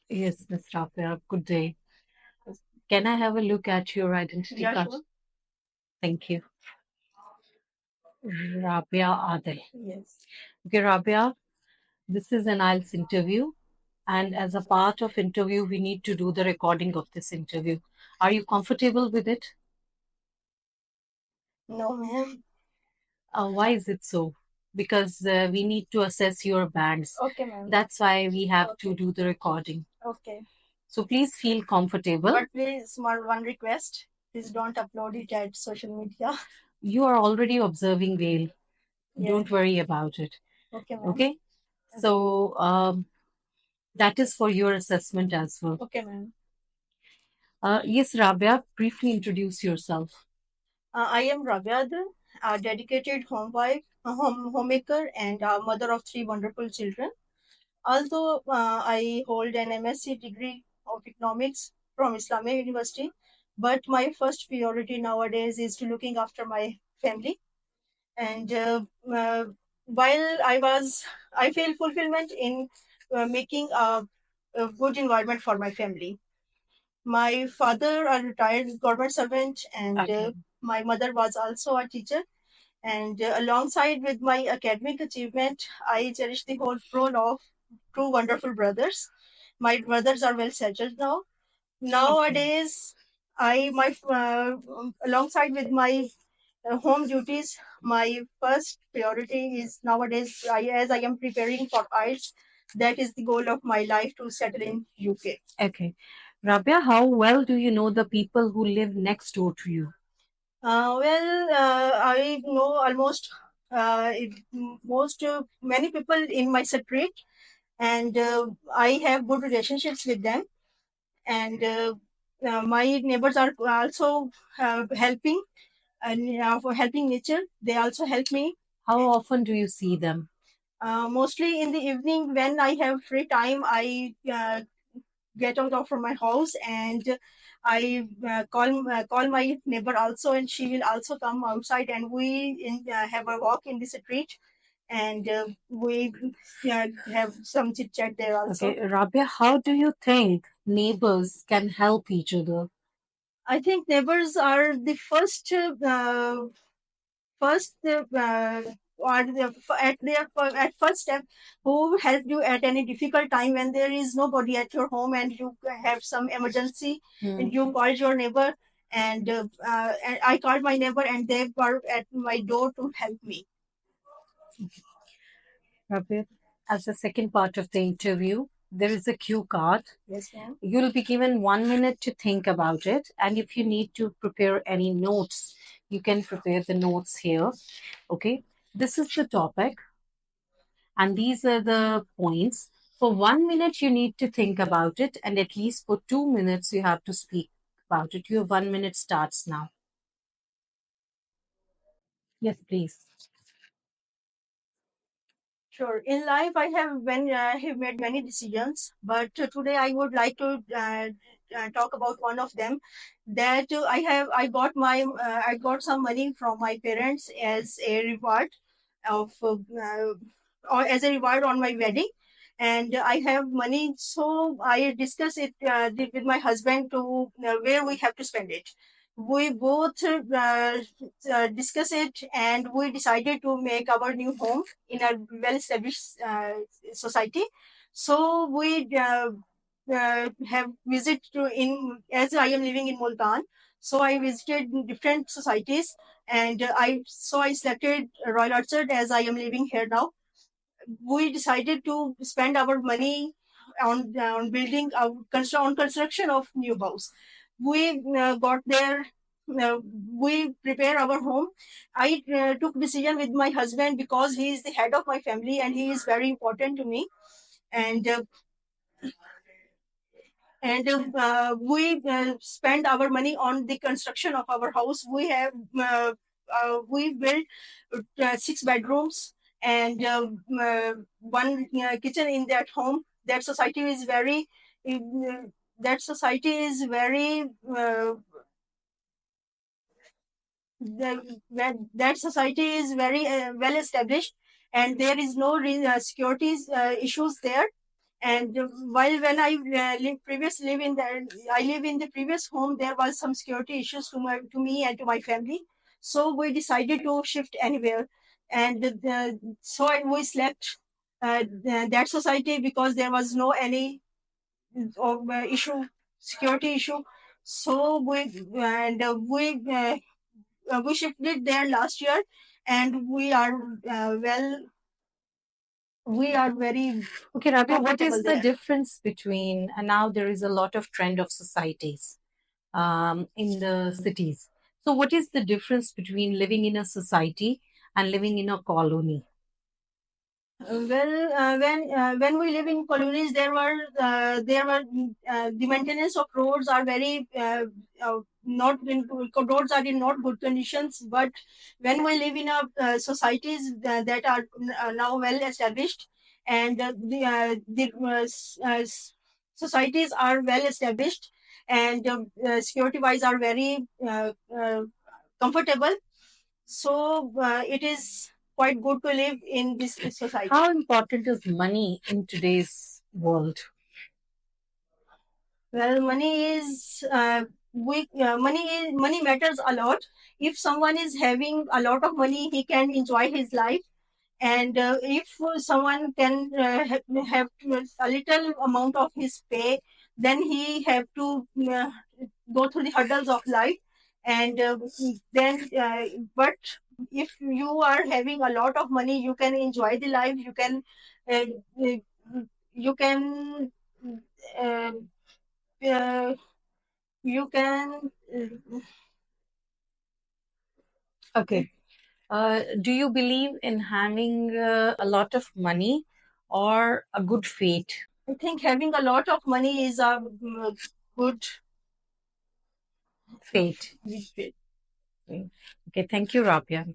Yes, Ms. Rabia, good day. Can I have a look at your identity Yeah, card? sure. Thank you. Rabia Adil. Yes. Okay, Rabia, this is an IELTS interview, and as a part of interview, we need to do the recording of this interview. Are you comfortable with it? No, ma'am. Why is it so? Because we need to assess your bands. Okay, ma'am. That's why we have to Okay. do the recording. Okay. So please feel comfortable. But please, one request. Please don't upload it at social media. You are already observing Whale. Yeah. Don't worry about it. Okay, ma'am. Okay? So that is for your assessment as well. Okay, ma'am. Yes, Rabia, briefly introduce yourself. I am Ravyad, a dedicated home wife, a homemaker, and a mother of three wonderful children. Although I hold an MSc degree of economics from Islamia University, but my first priority nowadays is to looking after my family. And uh, while I feel fulfillment in making a good environment for my family. My father, a retired government servant, and Okay. my mother was also a teacher. And alongside with my academic achievement, I cherish the whole role of two wonderful brothers. My brothers are well settled now. Nowadays, I my alongside with my home duties, my first priority is nowadays as I am preparing for IELTS. That is the goal of my life to settle in UK. Okay. Rabia, how well do you know the people who live next door to you? I know almost most many people in my street, and I have good relationships with them. And my neighbors are also helping and for helping nature. They also help me. How often do you see them? Mostly in the evening when I have free time, I get out of from my house and I call my neighbor also, and she will also come outside, and have a walk in the street, and we have some chit chat there also. Okay, Rabia, how do you think neighbors can help each other? I think neighbors are the first or at first step who help you at any difficult time when there is nobody at your home and you have some emergency, and you call your neighbor, and I called my neighbor and they were at my door to help me. Rabia, as the second part of the interview, there is a cue card. Yes, ma'am. You'll be given 1 minute to think about it, and if you need to prepare any notes, you can prepare the notes here. Okay, this is the topic, and these are the points. For 1 minute, you need to think about it, and at least for 2 minutes, you have to speak about it. Your 1 minute starts now. Yes, please. Sure. In life, I have made many decisions, but today I would like to talk about one of them. That I got some money from my parents as a reward of or as a reward on my wedding, and I have money, so I discuss it with my husband to where we have to spend it. We both discuss it, and we decided to make our new home in a well-established society. So we have visit to in as I am living in Multan. So I visited different societies, and I selected Royal Orchard as I am living here now. We decided to spend our money on building on construction of new house. We got there. Uh, we prepare our home. I took decision with my husband because he is the head of my family and he is very important to me. And we spend our money on the construction of our house. We built six bedrooms and one kitchen in that home. That society is very that society is very that society is very well established, and there is no security issues there. And while when I live in the I live in the previous home, there was some security issues to me and to my family. So we decided to shift anywhere, and we slept that society because there was no any issue, security issue. So we shifted there last year, and we are very Okay, Rabia, what comfortable is the there. difference between, and now there is a lot of trend of societies in the cities. So, what is the difference between living in a society and living in a colony? When we live in colonies, the maintenance of roads are very not in, roads are in not good conditions. But when we live in a societies that are now well established, and societies are well established, and security wise are very comfortable. So it is quite good to live in this society. How important is money in today's world? Well, money matters a lot. If someone is having a lot of money, he can enjoy his life. And if someone can have a little amount of his pay, then he have to go through the hurdles of life. And then, but if you are having a lot of money, you can enjoy the life. Uh, uh, you can. Uh, uh, you can Okay. Do you believe in having a lot of money or a good fate? I think having a lot of money is a good Fate. Okay, thank you, Rabia.